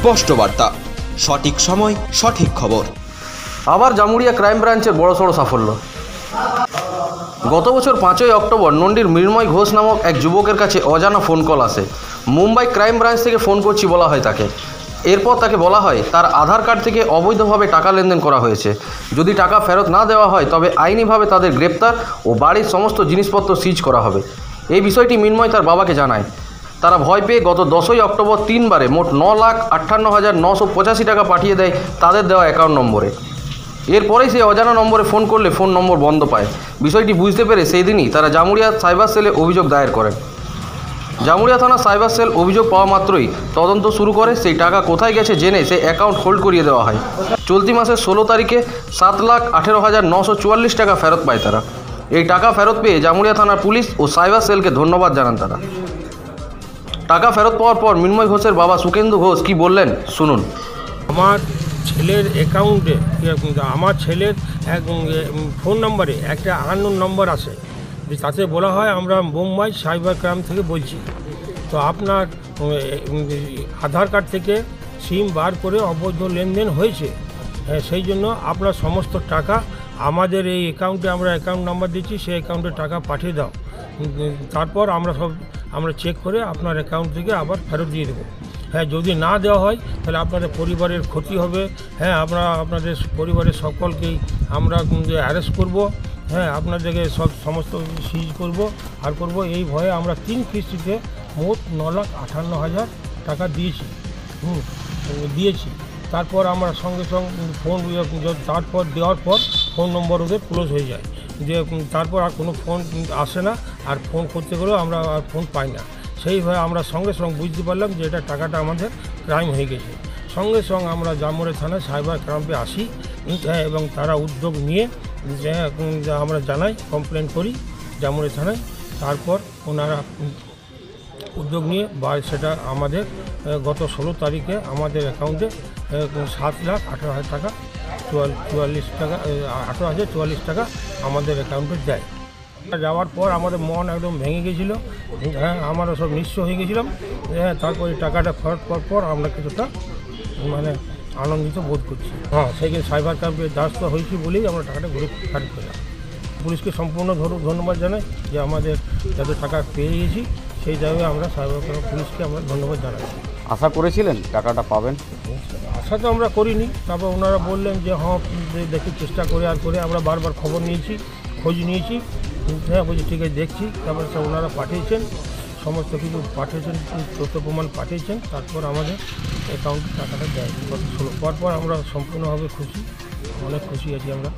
স্পষ্ট বার্তা, সঠিক সময় সঠিক খবর। আবার জামুরিয়া ক্রাইম ব্রাঞ্চের বড়সড় সাফল্য। গত বছর 5ই অক্টোবর নন্দীর মৃন্ময় ঘোষ নামক এক যুবকের কাছে অজানা ফোন কল আসে। মুম্বাই ক্রাইম ব্রাঞ্চ থেকে ফোন করছি বলা হয় তাকে। এরপর তাকে বলা হয় তার আধার কার্ড থেকে অবৈধভাবে টাকা লেনদেন করা হয়েছে। যদি টাকা ফেরত না দেওয়া হয় তবে আইনিভাবে তাদের গ্রেপ্তার ও বাড়ির সমস্ত জিনিসপত্র সিজ করা হবে। এই বিষয়টি মৃন্ময় তার বাবাকে জানায়। তারা ভয় পেয়ে গত 10ই অক্টোবর 3 বারে মোট 9,58,985 টাকা পাঠিয়ে দেয় তাদের দেওয়া অ্যাকাউন্ট নম্বরে। এরপরেই সেই অজানা নম্বরে ফোন করলে ফোন নম্বর বন্ধ পায়। বিষয়টি বুঝতে পেরে সেই দিনই তারা জামুরিয়া সাইবার সেলে অভিযোগ দায়ের করেন। জামুরিয়া থানা সাইবার সেল অভিযোগ পাওয়া মাত্রই তদন্ত শুরু করে। সেই টাকা কোথায় গেছে জেনে সেই অ্যাকাউন্ট হোল্ড করিয়ে দেওয়া হয়। চলতি মাসের 16 তারিখে 7,18,944 টাকা ফেরত পায় তারা। এই টাকা ফেরত পেয়ে জামুরিয়া থানার পুলিশ ও সাইবার সেলকে ধন্যবাদ জানান তারা। টাকা ফেরত পাওয়ার পর মৃন্ময় ঘোষের বাবা সুকেন্দু ঘোষ কি বললেন শুনুন। আমার ছেলের অ্যাকাউন্টে আমার ছেলের ফোন নম্বরে একটা আননোন নম্বর আসে, যে তাতে বলা হয় আমরা মুম্বাই সাইবার ক্রাইম থেকে বলছি। তো আপনার আধার কার্ড থেকে সিম বার করে অবৈধ লেনদেন হয়েছে, সেই জন্য আপনার সমস্ত টাকা আমাদের এই অ্যাকাউন্টে, আমরা অ্যাকাউন্ট নাম্বার দিচ্ছি, সেই অ্যাকাউন্টে টাকা পাঠিয়ে দাও। তারপর আমরা চেক করে আপনার অ্যাকাউন্ট থেকে আবার ফেরত দিয়ে দেবো। হ্যাঁ, যদি না দেওয়া হয় তাহলে আপনাদের পরিবারের ক্ষতি হবে। হ্যাঁ, আমরা আপনাদের পরিবারের সকলকেই আমরা অ্যারেস্ট করব। হ্যাঁ, আপনাদেরকে সমস্ত সিজ করব আর করব। এই ভয়ে আমরা 3 কিস্তিতে মোট 9,58,000 টাকা দিয়েছি। তারপর আমরা সঙ্গে সঙ্গে ফোন, তারপর দেওয়ার পর ফোন নম্বর ওদের ক্লোজ হয়ে যায়, যে তারপর আর কোনো ফোন আসে না, আর ফোন করতে গেলেও আমরা আর ফোন পাই না। সেইভাবে আমরা সঙ্গে সঙ্গে বুঝতে পারলাম যে এটা টাকাটা আমাদের ক্রাইম হয়ে গেছে। সঙ্গে সঙ্গে আমরা জামুরিয়া থানায় সাইবার ক্রাইমে আসি এবং তারা উদ্যোগ নিয়ে আমরা জানাই, কমপ্লেন করি জামুরিয়া থানায়। তারপর ওনারা উদ্যোগ নিয়ে সেটা আমাদের গত 16 তারিখে আমাদের অ্যাকাউন্টে 7,18,000 টাকা 18,044 টাকা আমাদের অ্যাকাউন্টে দেয়। যাওয়ার পর আমাদের মন একদম ভেঙে গেছিলো। হ্যাঁ, আমরা সব নিঃস্ব হয়ে গেছিলাম। হ্যাঁ, তারপরে টাকাটা ফেরত পাওয়ার পর আমরা কিছুটা আনন্দিত বোধ করছি। হ্যাঁ, সেই সাইবার ক্রাইমের দ্বারস্থ হয়েছি বলেই আমরা টাকাটা ঘুরে ফেরত পেলাম। পুলিশকে সম্পূর্ণ ধন্যবাদ জানাই যে আমাদের যত টাকা পেয়ে গেছি, সেই জায়গায় আমরা সাইবার ক্রাইম পুলিশকে আমরা ধন্যবাদ জানাই। আশা করেছিলেন টাকাটা পাবেন? আশা তো আমরা করিনি। তারপর ওনারা বললেন যে হ্যাঁ দেখি চেষ্টা করে আর করে। আমরা বারবার খবর নিয়েছি, খোঁজ নিয়েছি। হ্যাঁ, বলছি ঠিক আছে দেখছি। তারপর ওনারা পাঠিয়েছেন, সমস্ত কিছু পাঠিয়েছেন, তথ্য প্রমাণ পাঠিয়েছেন। তারপর আমাদের অ্যাকাউন্টে টাকাটা দেয় গত 16। পরপর আমরা সম্পূর্ণভাবে খুশি, অনেক খুশি আছি আমরা।